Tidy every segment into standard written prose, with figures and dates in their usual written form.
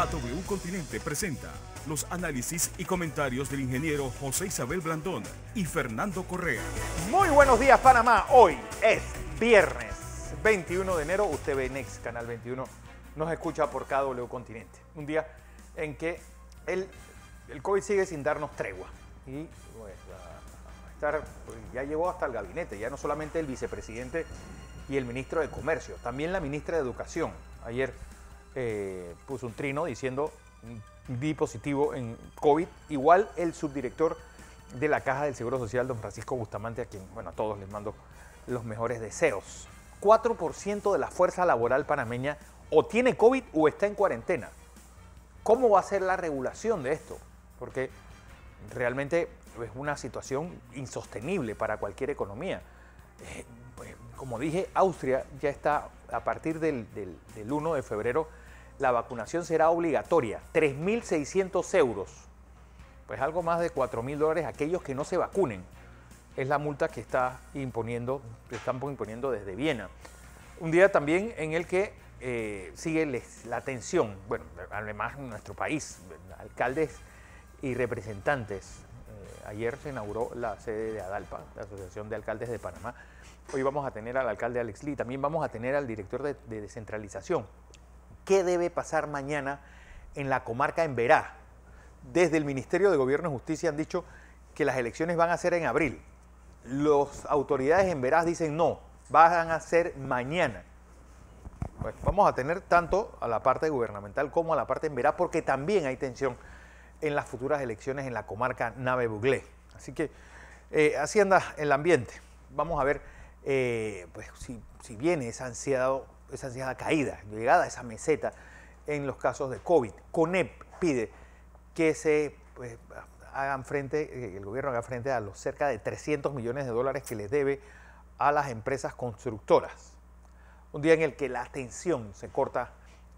La W Continente presenta los análisis y comentarios del ingeniero José Isabel Blandón y Fernando Correa. Muy buenos días, Panamá. Hoy es viernes 21 de enero. Usted ve Next Canal 21, nos escucha por KW Continente. Un día en que el COVID sigue sin darnos tregua. Y pues, ya llegó hasta el gabinete, ya no solamente el vicepresidente y el ministro de Comercio, también la ministra de Educación. Ayer puso un trino diciendo di positivo en COVID, igual el subdirector de la Caja del Seguro Social, don Francisco Bustamante, a quien, bueno, a todos les mando los mejores deseos. 4% de la fuerza laboral panameña o tiene COVID o está en cuarentena. ¿Cómo va a ser la regulación de esto? Porque realmente es una situación insostenible para cualquier economía. Como dije, Austria ya está, a partir del 1 de febrero, la vacunación será obligatoria, 3.600 euros, pues algo más de 4.000 dólares aquellos que no se vacunen. Es la multa que están imponiendo desde Viena. Un día también en el que sigue la tensión, bueno, además en nuestro país, alcaldes y representantes. Ayer se inauguró la sede de ADALPA, la Asociación de Alcaldes de Panamá. Hoy vamos a tener al alcalde Alex Lee, también vamos a tener al director de descentralización. ¿Qué debe pasar mañana en la comarca en Verá? Desde el Ministerio de Gobierno y Justicia han dicho que las elecciones van a ser en abril. Las autoridades en Verá dicen no, van a ser mañana. Pues vamos a tener tanto a la parte gubernamental como a la parte en Verá, porque también hay tensión en las futuras elecciones en la comarca Nave Buglé. Así que así anda el ambiente. Vamos a ver pues, si viene esa ansiada caída, llegada a esa meseta en los casos de COVID. CONEP pide que se hagan frente, el gobierno haga frente a los cerca de 300 millones de dólares que les debe a las empresas constructoras. Un día en el que la tensión se corta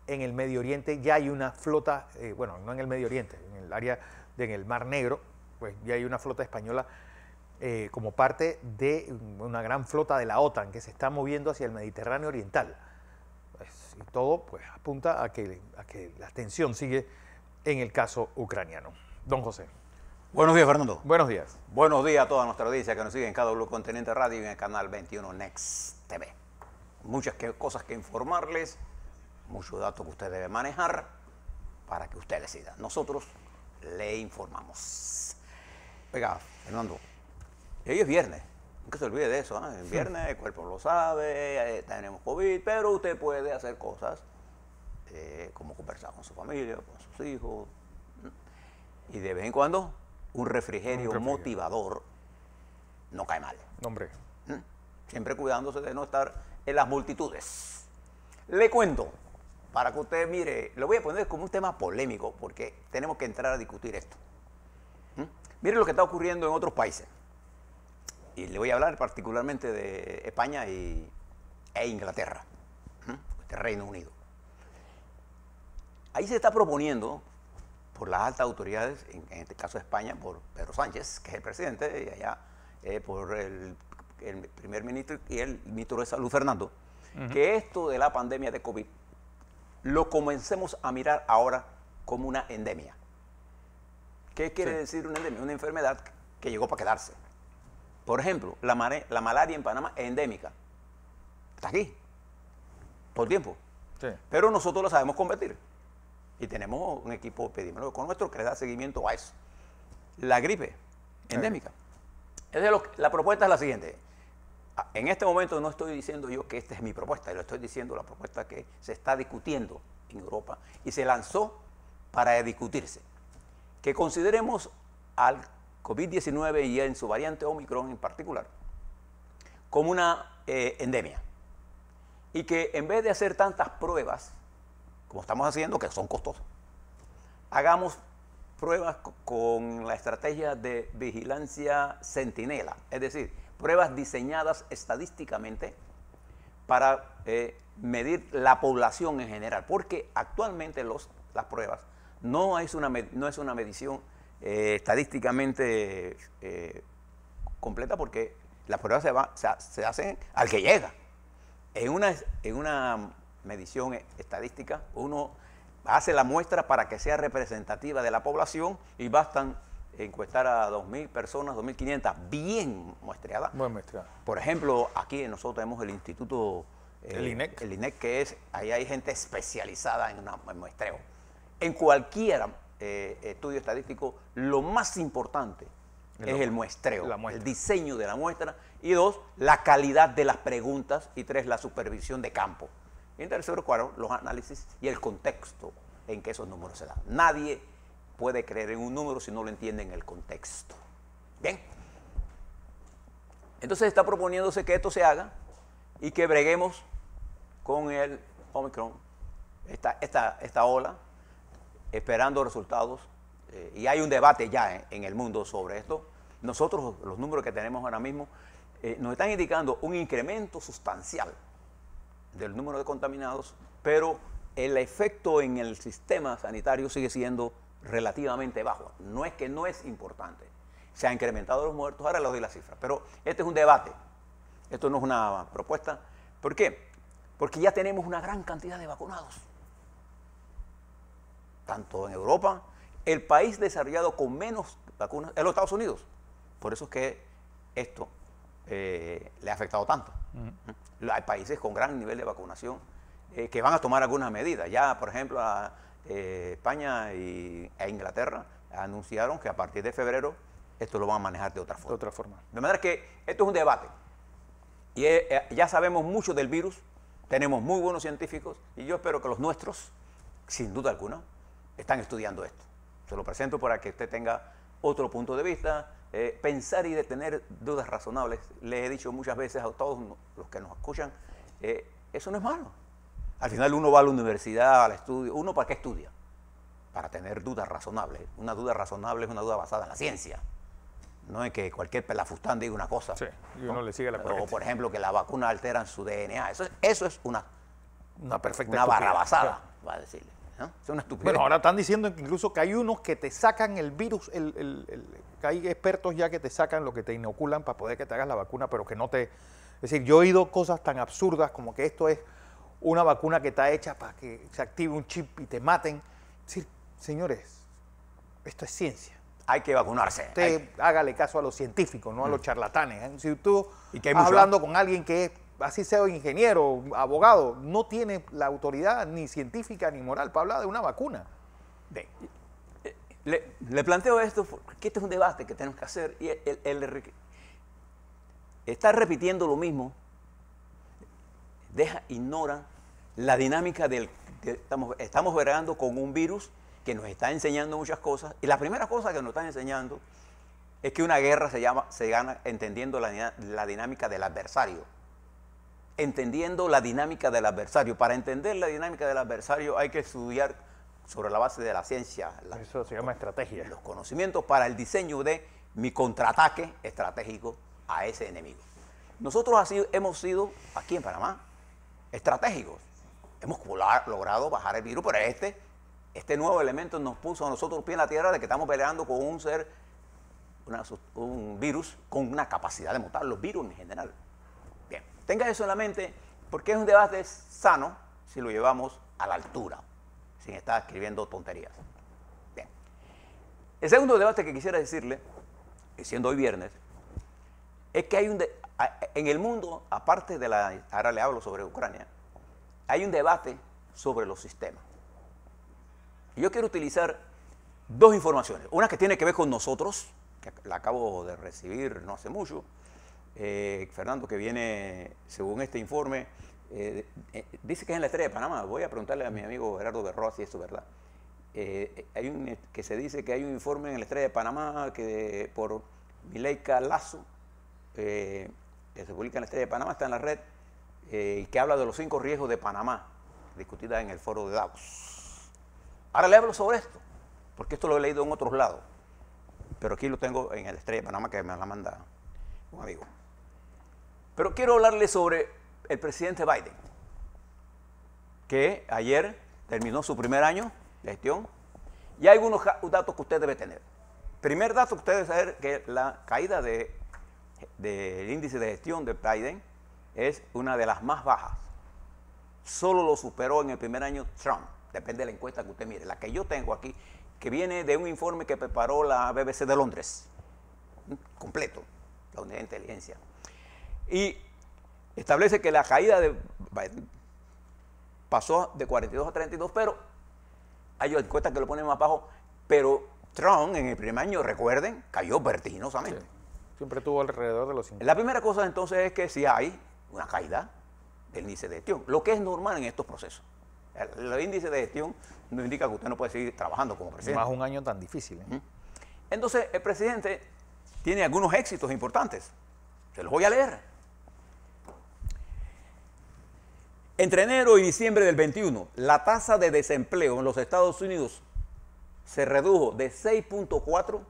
en el Medio Oriente, ya hay una flota, bueno, no en el Medio Oriente, en el área en el Mar Negro, pues ya hay una flota española como parte de una gran flota de la OTAN que se está moviendo hacia el Mediterráneo Oriental. Pues, y todo pues, apunta a que la tensión sigue en el caso ucraniano. Don José. Buenos días, Fernando. Buenos días. Buenos días a toda nuestra audiencia que nos sigue en KW Continente Radio y en el canal 21 Next TV. Muchas cosas que informarles, muchos datos que usted debe manejar para que usted decida. Nosotros le informamos. Oiga, Fernando, hoy es viernes, nunca se olvide de eso. El viernes el cuerpo lo sabe, tenemos COVID, pero usted puede hacer cosas como conversar con su familia, con sus hijos, y de vez en cuando un refrigerio motivador no cae mal. Hombre. Siempre cuidándose de no estar en las multitudes. Le cuento, para que usted mire, lo voy a poner como un tema polémico, porque tenemos que entrar a discutir esto. Mire lo que está ocurriendo en otros países. Y le voy a hablar particularmente de España e Inglaterra, este Reino Unido. Ahí se está proponiendo por las altas autoridades, en este caso España, por Pedro Sánchez, que es el presidente, y allá por el primer ministro y el ministro de Salud, Fernando, que esto de la pandemia de COVID lo comencemos a mirar ahora como una endemia. ¿Qué quiere decir una endemia? Una enfermedad que llegó para quedarse. Por ejemplo, la malaria en Panamá es endémica. Está aquí, todo el tiempo. Sí. Pero nosotros la sabemos combatir. Y tenemos un equipo epidemiológico nuestro que le da seguimiento a eso. La gripe, endémica. La propuesta es la siguiente. En este momento no estoy diciendo yo que esta es mi propuesta, yo estoy diciendo la propuesta que se está discutiendo en Europa y se lanzó para discutirse. Que consideremos al COVID-19 y en su variante Omicron en particular como una endemia. Y que en vez de hacer tantas pruebas, como estamos haciendo, que son costosas, hagamos pruebas con la estrategia de vigilancia centinela, es decir, pruebas diseñadas estadísticamente para medir la población en general, porque actualmente las pruebas no es una medición estadísticamente completa, porque las pruebas se hacen al que llega. En una medición estadística, uno hace la muestra para que sea representativa de la población y bastan encuestar a 2.000 personas, 2.500, bien muestreadas. Buen muestrado. Por ejemplo, aquí nosotros tenemos el instituto, El INEC. El INEC, que es, ahí hay gente especializada en muestreo. En cualquier estudio estadístico, lo más importante es el muestreo, el diseño de la muestra, y 2, la calidad de las preguntas, y 3, la supervisión de campo. Y en tercero, 4, los análisis y el contexto en que esos números se dan. Nadie puede creer en un número si no lo entiende en el contexto. Bien. Entonces está proponiéndose que esto se haga y que breguemos con el Omicron, esta ola, esperando resultados. Y hay un debate ya en el mundo sobre esto. Nosotros, los números que tenemos ahora mismo, nos están indicando un incremento sustancial del número de contaminados, pero el efecto en el sistema sanitario sigue siendo relativamente bajo. No es que no es importante. Se han incrementado los muertos, ahora les doy la cifra, pero este es un debate. Esto no es una propuesta. ¿Por qué? Porque ya tenemos una gran cantidad de vacunados. Tanto en Europa, el país desarrollado con menos vacunas es los Estados Unidos. Por eso es que esto le ha afectado tanto. Hay países con gran nivel de vacunación que van a tomar algunas medidas. Ya, por ejemplo, España e Inglaterra anunciaron que a partir de febrero esto lo van a manejar de otra forma. De manera que esto es un debate. Y ya sabemos mucho del virus, tenemos muy buenos científicos, y yo espero que los nuestros, sin duda alguna, están estudiando esto. Se lo presento para que usted tenga otro punto de vista, pensar y de tener dudas razonables. Le he dicho muchas veces a todos los que nos escuchan, eso no es malo. Al final uno va a la universidad, al estudio. ¿Uno para qué estudia? Para tener dudas razonables. Una duda razonable es una duda basada en la ciencia. No es que cualquier pelafustán diga una cosa. Sí, y uno le sigue la corriente. O, por ejemplo, que la vacuna alteran su DNA. Eso es una perfecta barrabasada, va a decirle. ¿No? Es una estupidez. Bueno, ahora están diciendo que incluso que hay unos que te sacan el virus, que hay expertos ya que te sacan lo que te inoculan para poder que te hagas la vacuna, pero que no te... Es decir, yo he oído cosas tan absurdas como que esto es una vacuna que está hecha para que se active un chip y te maten. Es decir, señores, esto es ciencia. Hay que vacunarse. Usted hágale caso a los científicos, no a los charlatanes. ¿Eh? Si tú estás hablando con alguien que es, así sea ingeniero, abogado, no tiene la autoridad ni científica ni moral para hablar de una vacuna. Le planteo esto porque este es un debate que tenemos que hacer y está repitiendo lo mismo, ignora la dinámica estamos bregando con un virus que nos está enseñando muchas cosas, y la primera cosa que nos están enseñando es que una guerra se gana entendiendo la dinámica del adversario. Entendiendo la dinámica del adversario. Para entender la dinámica del adversario hay que estudiar sobre la base de la ciencia. Eso se llama estrategia. Los conocimientos para el diseño de mi contraataque estratégico a ese enemigo. Nosotros hemos sido, aquí en Panamá, estratégicos. Hemos logrado bajar el virus, pero este nuevo elemento nos puso a nosotros pie en la tierra de que estamos peleando con un virus con una capacidad de mutar, los virus en general. Bien, tenga eso en la mente, porque es un debate sano si lo llevamos a la altura, sin estar escribiendo tonterías. Bien. El segundo debate que quisiera decirle, siendo hoy viernes, es que en el mundo, aparte de ahora le hablo sobre Ucrania, hay un debate sobre los sistemas. Y yo quiero utilizar dos informaciones. Una que tiene que ver con nosotros, que la acabo de recibir no hace mucho. Fernando, que viene, según este informe, dice que es en la Estrella de Panamá. Voy a preguntarle a mi amigo Gerardo Berroa si esto es verdad. Que se dice que hay un informe en la Estrella de Panamá por Mileika Lazo, que se publica en la Estrella de Panamá, está en la red, que habla de los 5 riesgos de Panamá, discutida en el foro de Davos. Ahora le hablo sobre esto, porque esto lo he leído en otros lados, pero aquí lo tengo en el Estrella de Panamá, que me la manda un amigo. Pero quiero hablarle sobre el presidente Biden, que ayer terminó su primer año de gestión, y hay algunos datos que usted debe tener. Primer dato que usted debe saber, que la caída del índice de gestión de Biden es una de las más bajas. Solo lo superó en el primer año Trump, depende de la encuesta que usted mire. La que yo tengo aquí, que viene de un informe que preparó la BBC de Londres, completo, la unidad de inteligencia. Y establece que la caída de Biden pasó de 42 a 32, pero hay encuestas que lo ponen más bajo, pero Trump en el primer año, recuerden, cayó vertiginosamente. Sí. Siempre tuvo alrededor de los 50. La primera cosa entonces es que si hay una caída del índice de gestión, lo que es normal en estos procesos. El índice de gestión no indica que usted no puede seguir trabajando como presidente. Más un año tan difícil. Entonces, el presidente tiene algunos éxitos importantes. Se los voy a leer. Entre enero y diciembre del 21, la tasa de desempleo en los Estados Unidos se redujo de 6.4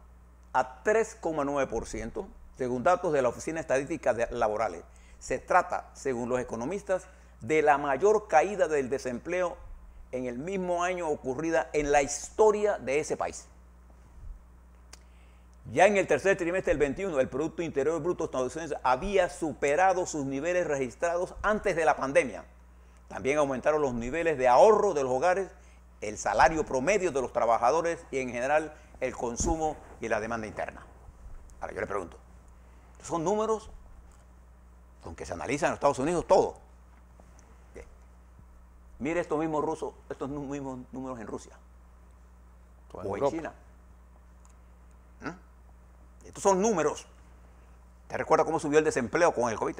a 3,9%, según datos de la Oficina de Estadísticas Laborales. Se trata, según los economistas, de la mayor caída del desempleo en el mismo año ocurrida en la historia de ese país. Ya en el tercer trimestre del 21, el Producto Interior Bruto estadounidense había superado sus niveles registrados antes de la pandemia. También aumentaron los niveles de ahorro de los hogares, el salario promedio de los trabajadores y en general el consumo y la demanda interna. Ahora yo le pregunto, son números con que se analizan en los Estados Unidos todo. Bien. Mire estos mismos números en Rusia o en China. Estos son números. ¿Te recuerda cómo subió el desempleo con el COVID?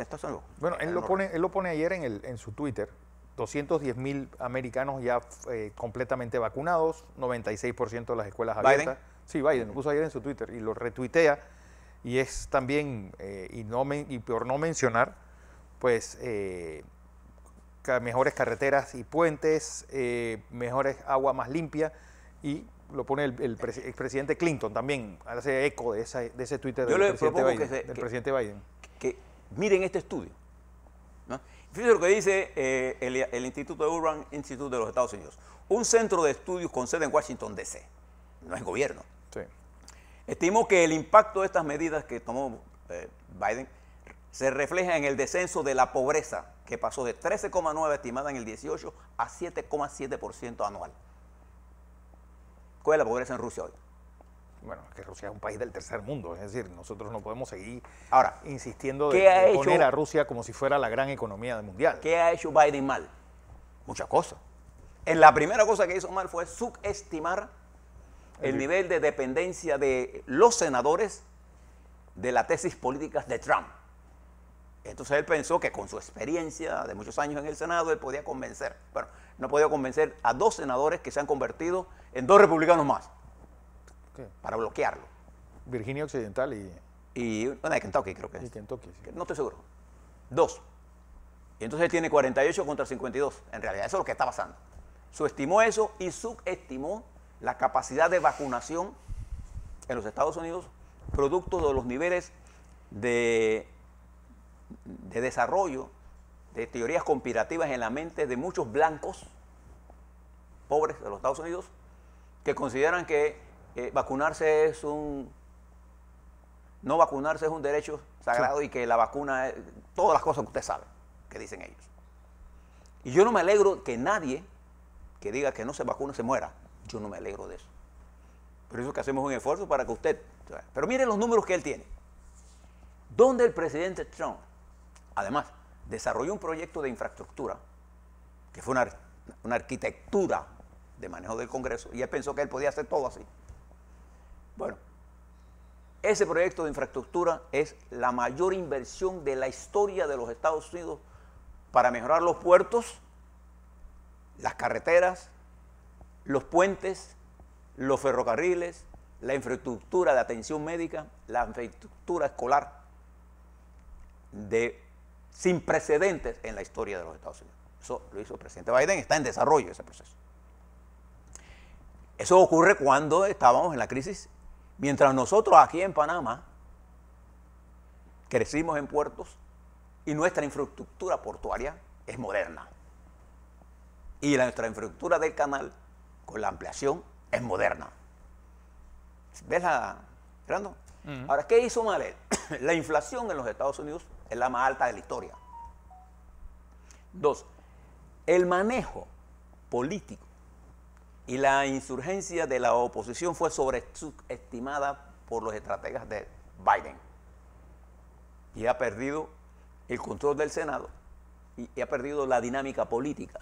Bueno, él lo pone ayer en su Twitter. 210,000 americanos ya completamente vacunados, 96% de las escuelas abiertas. ¿Biden? Sí, Biden lo puso ayer en su Twitter y lo retuitea. Y es también, y por no mencionar, pues, mejores carreteras y puentes, mejores agua más limpia, y lo pone el presidente Clinton también, hace eco de ese Twitter del presidente Biden. Que miren este estudio, ¿no? Fíjense lo que dice el Instituto de Urban Institute de los Estados Unidos. Un centro de estudios con sede en Washington, D.C., no es gobierno. Sí. Estimó que el impacto de estas medidas que tomó Biden se refleja en el descenso de la pobreza, que pasó de 13,9 estimada en el 18 a 7,7% anual. ¿Cuál es la pobreza en Rusia hoy? Bueno, que Rusia es un país del tercer mundo, es decir, nosotros no podemos seguir ahora insistiendo de poner a Rusia como si fuera la gran economía mundial. ¿Qué ha hecho Biden mal? Muchas cosas. La primera cosa que hizo mal fue subestimar el nivel de dependencia de los senadores de las tesis políticas de Trump. Entonces él pensó que con su experiencia de muchos años en el Senado él podía convencer. Bueno, no podía convencer a 2 senadores que se han convertido en 2 republicanos más. ¿Qué? Para bloquearlo. Virginia Occidental y una de Kentucky, creo que es. Y Kentucky, sí. No estoy seguro. 2. Y entonces él tiene 48 contra 52. En realidad, eso es lo que está pasando. Subestimó eso y subestimó la capacidad de vacunación en los Estados Unidos, producto de los niveles de desarrollo de teorías conspirativas en la mente de muchos blancos pobres de los Estados Unidos que consideran que vacunarse es no vacunarse es un derecho sagrado, sí, y que la vacuna es todas las cosas que usted sabe, que dicen ellos. Y yo no me alegro que nadie que diga que no se vacuna se muera. Yo no me alegro de eso. Por eso es que hacemos un esfuerzo para que usted... Pero miren los números que él tiene. Donde el presidente Trump, además, desarrolló un proyecto de infraestructura, que fue una arquitectura de manejo del Congreso, y él pensó que él podía hacer todo así. Bueno, ese proyecto de infraestructura es la mayor inversión de la historia de los Estados Unidos para mejorar los puertos, las carreteras, los puentes, los ferrocarriles, la infraestructura de atención médica, la infraestructura escolar, sin precedentes en la historia de los Estados Unidos. Eso lo hizo el presidente Biden, está en desarrollo ese proceso. Eso ocurre cuando estábamos en la crisis, mientras nosotros aquí en Panamá crecimos en puertos y nuestra infraestructura portuaria es moderna. Y nuestra infraestructura del canal, con la ampliación, es moderna. ¿Ves Fernando? Ahora, ¿qué hizo mal él? La inflación en los Estados Unidos es la más alta de la historia. 2, el manejo político Y la insurgencia de la oposición fue sobreestimada por los estrategas de Biden. Y ha perdido el control del Senado y ha perdido la dinámica política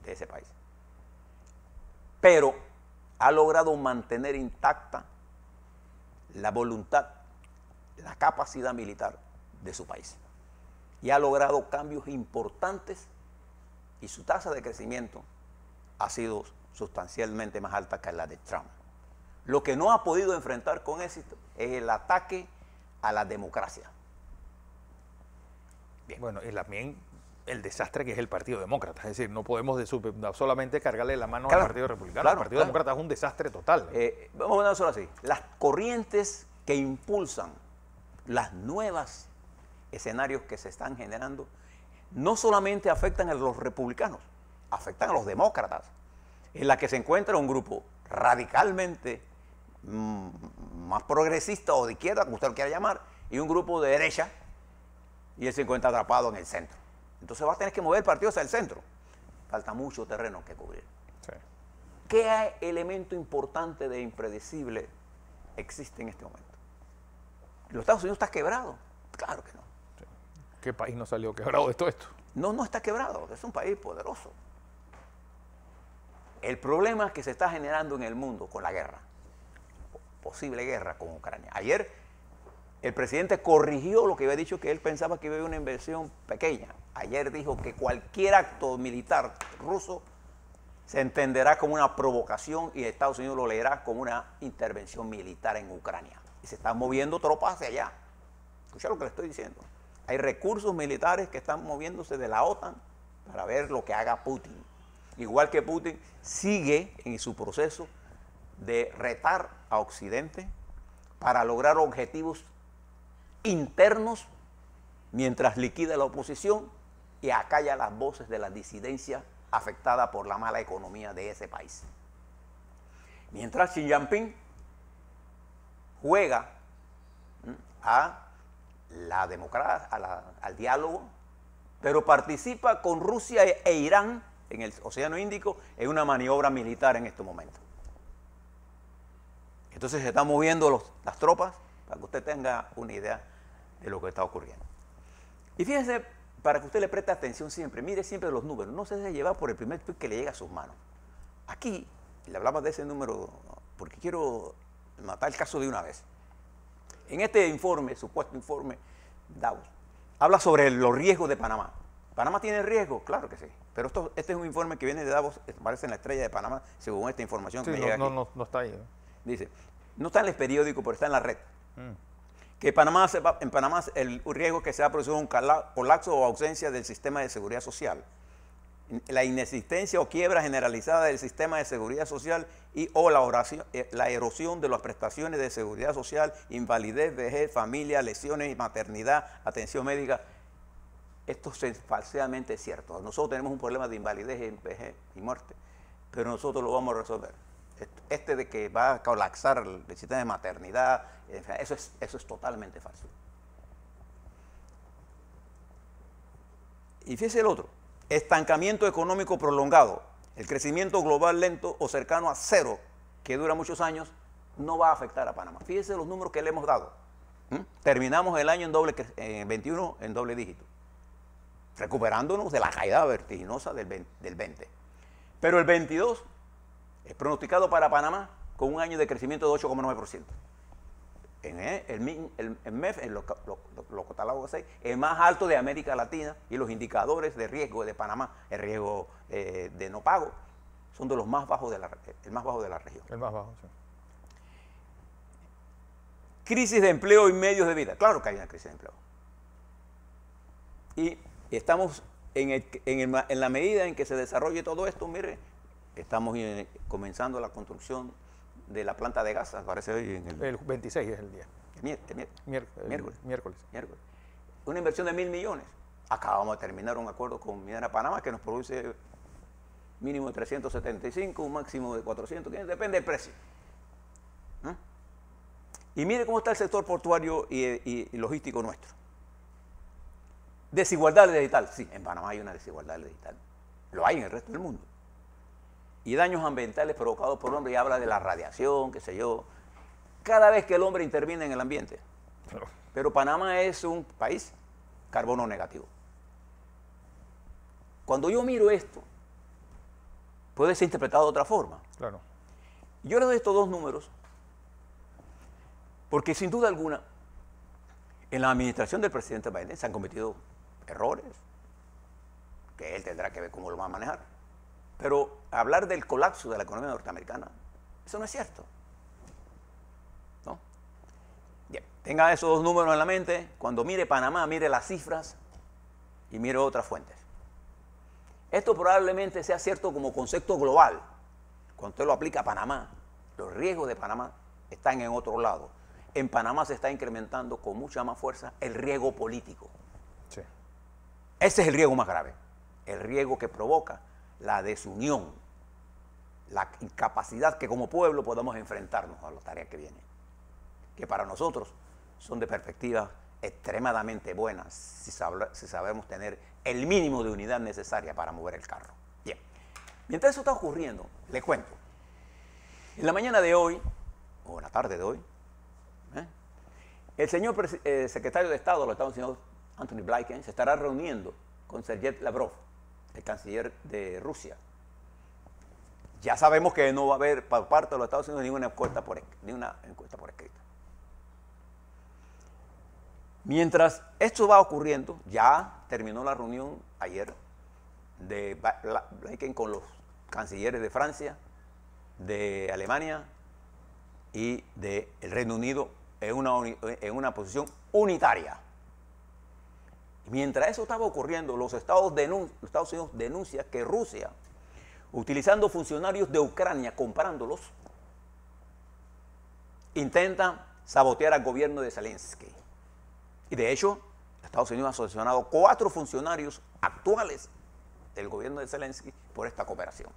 de ese país. Pero ha logrado mantener intacta la voluntad, la capacidad militar de su país. Y ha logrado cambios importantes y su tasa de crecimiento ha sido sustancialmente más alta que la de Trump. Lo que no ha podido enfrentar con éxito es el ataque a la democracia. Bien. Bueno, y también el desastre que es el Partido Demócrata. Es decir, no podemos solamente cargarle la mano al Partido Republicano. El Partido Demócrata es un desastre total. Vamos a ponerlo así. Las corrientes que impulsan las nuevas escenarios que se están generando no solamente afectan a los republicanos, afectan a los demócratas, en la que se encuentra un grupo radicalmente más progresista o de izquierda, como usted lo quiera llamar, y un grupo de derecha, y él se encuentra atrapado en el centro. Entonces va a tener que mover el partido hacia el centro. Falta mucho terreno que cubrir. Sí. ¿Qué elemento importante de impredecible existe en este momento? ¿Los Estados Unidos está quebrado? Claro que no. Sí. ¿Qué país no salió quebrado de todo esto? No, no está quebrado. Es un país poderoso. El problema que se está generando en el mundo con la guerra, posible guerra con Ucrania. Ayer el presidente corrigió lo que había dicho, que él pensaba que iba a haber una inversión pequeña. Ayer dijo que cualquier acto militar ruso se entenderá como una provocación y Estados Unidos lo leerá como una intervención militar en Ucrania. Y se están moviendo tropas hacia allá. Escucha lo que le estoy diciendo. Hay recursos militares que están moviéndose de la OTAN para ver lo que haga Putin. Igual que Putin sigue en su proceso de retar a Occidente para lograr objetivos internos mientras liquida la oposición y acalla las voces de la disidencia afectada por la mala economía de ese país. Mientras Xi Jinping juega a la democracia, al diálogo, pero participa con Rusia e Irán en el Océano Índico en una maniobra militar en este momento. Entonces se están moviendo las tropas para que usted tenga una idea de lo que está ocurriendo. Y fíjense, para que usted le preste atención siempre, mire siempre los números, no se deje llevar por el primer tweet que le llega a sus manos. Aquí, le hablaba de ese número porque quiero matar el caso de una vez. En este informe, supuesto informe Davos, habla sobre los riesgos de Panamá. ¿Panamá tiene riesgo? Claro que sí. Pero este es un informe que viene de Davos, aparece en la Estrella de Panamá, según esta información que me llega aquí. No está ahí. Dice, no está en el periódico, pero está en la red. Que en Panamá el riesgo es que se va a producir un colapso o ausencia del sistema de seguridad social. La inexistencia o quiebra generalizada del sistema de seguridad social o la erosión de las prestaciones de seguridad social, invalidez, vejez, familia, lesiones, maternidad, atención médica. Esto es falsamente cierto. Nosotros tenemos un problema de invalidez, vejez y muerte, pero nosotros lo vamos a resolver. De que va a colapsar el sistema de maternidad, eso es totalmente falso. Y fíjese el otro, estancamiento económico prolongado, el crecimiento global lento o cercano a cero, que dura muchos años, no va a afectar a Panamá. Fíjese los números que le hemos dado. Terminamos el año en 21 en doble dígito, recuperándonos de la caída vertiginosa del 20. Pero el 22 es pronosticado para Panamá con un año de crecimiento de 8,9%. El MEF, lo catalogos ahí, el más alto de América Latina, y los indicadores de riesgo de Panamá, el riesgo de no pago, son de los más bajos el más bajo de la región. El más bajo, sí. Crisis de empleo y medios de vida. Claro que hay una crisis de empleo. Y estamos en la medida en que se desarrolle todo esto, mire, estamos comenzando la construcción de la planta de gas, aparece hoy en el 26 es el día. Miércoles. Una inversión de 1.000 millones. Acabamos de terminar un acuerdo con Minera Panamá que nos produce mínimo de 375, un máximo de 400, depende del precio. Y mire cómo está el sector portuario y logístico nuestro. Desigualdad digital. Sí, en Panamá hay una desigualdad digital. Lo hay en el resto del mundo. y daños ambientales provocados por el hombre y habla de la radiación, qué sé yo, cada vez que el hombre interviene en el ambiente. Pero Panamá es un país carbono negativo. Cuando yo miro esto, puede ser interpretado de otra forma. Claro. Yo les doy estos dos números porque sin duda alguna en la administración del presidente Biden se han cometido errores que él tendrá que ver cómo lo va a manejar. Pero hablar del colapso de la economía norteamericana, eso no es cierto. ¿No? Bien, tenga esos dos números en la mente. Cuando mire Panamá, mire las cifras y mire otras fuentes. Esto probablemente sea cierto como concepto global. Cuando usted lo aplica a Panamá, los riesgos de Panamá están en otro lado. En Panamá se está incrementando con mucha más fuerza el riesgo político. Sí. Ese es el riesgo más grave. El riesgo que provoca la desunión, la incapacidad que como pueblo podamos enfrentarnos a las tareas que vienen. Que para nosotros son de perspectivas extremadamente buenas si sabemos tener el mínimo de unidad necesaria para mover el carro. Bien, mientras eso está ocurriendo, les cuento. En la mañana de hoy, o en la tarde de hoy, el señor secretario de Estado de los Estados Unidos, Anthony Blinken, se estará reuniendo con Sergey Lavrov, el canciller de Rusia. Ya sabemos que no va a haber por parte de los Estados Unidos ninguna encuesta por escrita. Mientras esto va ocurriendo, ya terminó la reunión ayer de Blinken con los cancilleres de Francia, de Alemania y del Reino Unido en una posición unitaria. Mientras eso estaba ocurriendo, los Estados Unidos denuncian que Rusia, utilizando funcionarios de Ucrania, comprándolos, intenta sabotear al gobierno de Zelensky. Y de hecho, Estados Unidos ha sancionado 4 funcionarios actuales del gobierno de Zelensky por esta cooperación.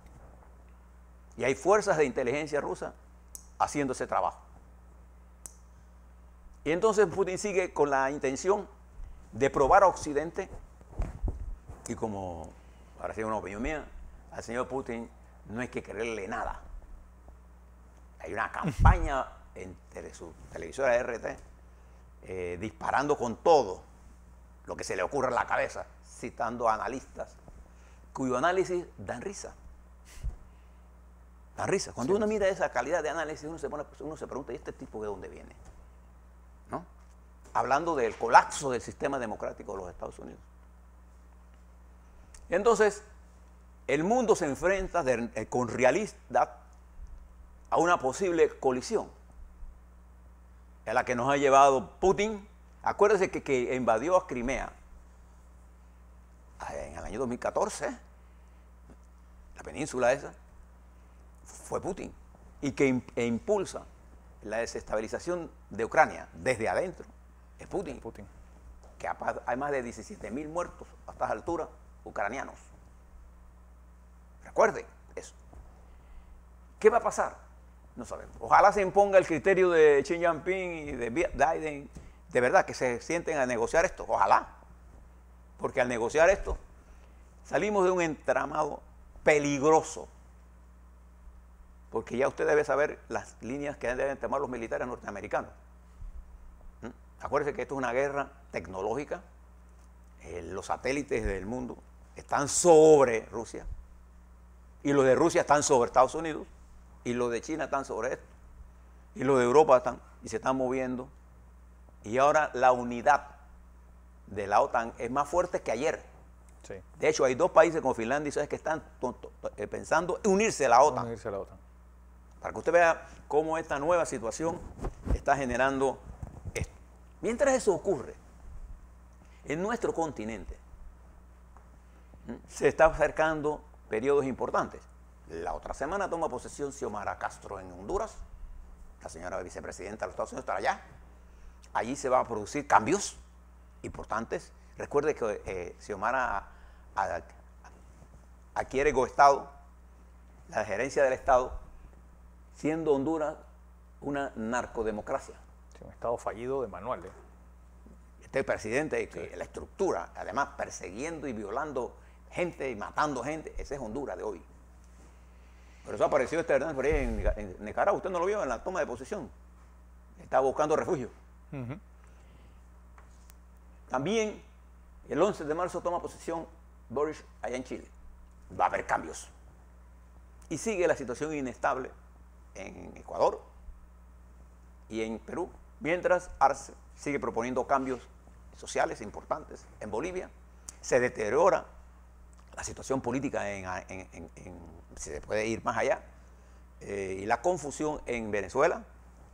Y hay fuerzas de inteligencia rusa haciendo ese trabajo. Y entonces Putin sigue con la intención de probar a Occidente, y como ahora sí una opinión mía, al señor Putin no hay que creerle nada. Hay una campaña entre su televisora RT disparando con todo lo que se le ocurre en la cabeza, citando a analistas cuyo análisis dan risa. Dan risa. Cuando uno mira esa calidad de análisis, uno se pregunta, ¿y este tipo de dónde viene? ¿No? Hablando del colapso del sistema democrático de los Estados Unidos. Entonces, el mundo se enfrenta con realidad a una posible colisión a la que nos ha llevado Putin. Acuérdense que invadió a Crimea en el año 2014, la península esa, fue Putin, y que impulsa la desestabilización de Ucrania desde adentro, es Putin. Que hay más de 17.000 muertos a estas alturas ucranianos. Recuerden eso. ¿Qué va a pasar? No sabemos. Ojalá se imponga el criterio de Xi Jinping y de Biden, de verdad, que se sienten a negociar esto. Ojalá. Porque al negociar esto, salimos de un entramado peligroso. Porque ya usted debe saber las líneas que deben tomar los militares norteamericanos. Acuérdense que esto es una guerra tecnológica. Los satélites del mundo están sobre Rusia. Y los de Rusia están sobre Estados Unidos. Y los de China están sobre esto. Y los de Europa están y se están moviendo. Y ahora la unidad de la OTAN es más fuerte que ayer. Sí. De hecho, hay 2 países como Finlandia y Suecia que están pensando en unirse a la OTAN. Para que usted vea cómo esta nueva situación está generando esto. Mientras eso ocurre, en nuestro continente se está acercando periodos importantes. La otra semana toma posesión Xiomara Castro en Honduras. La señora vicepresidenta de los Estados Unidos estará allá. Allí se van a producir cambios importantes. Recuerde que Xiomara adquiere Estado, la gerencia del Estado, siendo Honduras una narcodemocracia. Sí, un Estado fallido de manual. Este presidente, que la estructura, además persiguiendo y violando gente y matando gente, ese es Honduras de hoy. Por eso apareció este Hernández por ahí en Nicaragua. Usted no lo vio en la toma de posesión. Estaba buscando refugio. También el 11 de marzo toma posesión Boric allá en Chile. Va a haber cambios. Y sigue la situación inestable en Ecuador y en Perú, mientras Arce sigue proponiendo cambios sociales importantes en Bolivia. Se deteriora la situación política se puede ir más allá, y la confusión en Venezuela.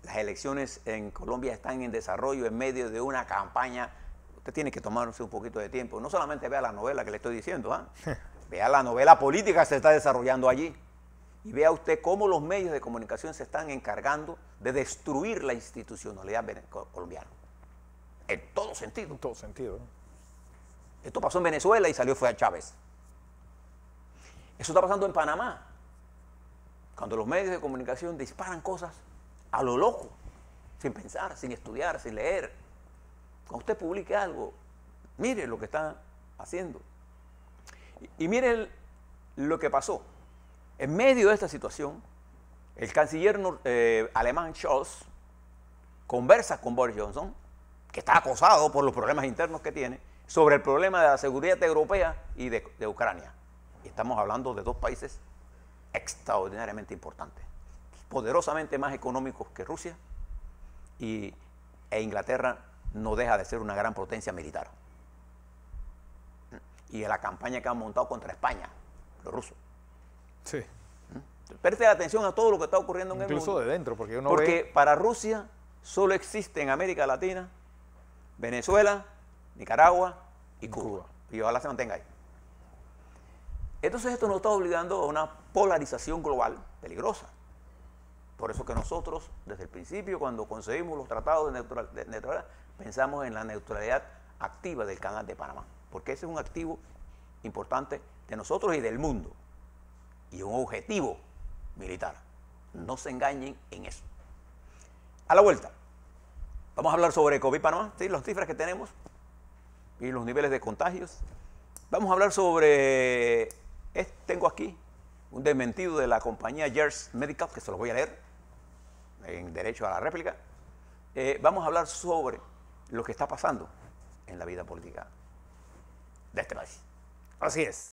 Las elecciones en Colombia están en desarrollo en medio de una campaña. Usted tiene que tomarse un poquito de tiempo. No solamente vea la novela que le estoy diciendo, vea la novela política que se está desarrollando allí. Y vea usted cómo los medios de comunicación se están encargando de destruir la institucionalidad colombiana. En todo sentido. En todo sentido. Esto pasó en Venezuela y salió fue a Chávez. Eso está pasando en Panamá. Cuando los medios de comunicación disparan cosas a lo loco, sin pensar, sin estudiar, sin leer. Cuando usted publique algo, mire lo que está haciendo. Y mire lo que pasó. En medio de esta situación, el canciller alemán Scholz conversa con Boris Johnson, que está acosado por los problemas internos que tiene, sobre el problema de la seguridad europea y de Ucrania. Y estamos hablando de dos países extraordinariamente importantes, poderosamente más económicos que Rusia, e Inglaterra no deja de ser una gran potencia militar. Y en la campaña que han montado contra España, los rusos. Sí. Preste atención a todo lo que está ocurriendo en el mundo. Incluso de dentro, porque uno Porque para Rusia solo existe en América Latina Venezuela, Nicaragua y Cuba. Y ojalá se mantenga ahí. Entonces esto nos está obligando a una polarización global peligrosa. Por eso que nosotros, desde el principio, cuando concebimos los tratados de neutralidad, pensamos en la neutralidad activa del Canal de Panamá. Porque ese es un activo importante de nosotros y del mundo. Y un objetivo militar. No se engañen en eso. A la vuelta, vamos a hablar sobre COVID Panamá, ¿sí? Las cifras que tenemos y los niveles de contagios. Vamos a hablar sobre, tengo aquí un desmentido de la compañía Jers Medical, que se lo voy a leer en derecho a la réplica. Vamos a hablar sobre lo que está pasando en la vida política de este país. Así es.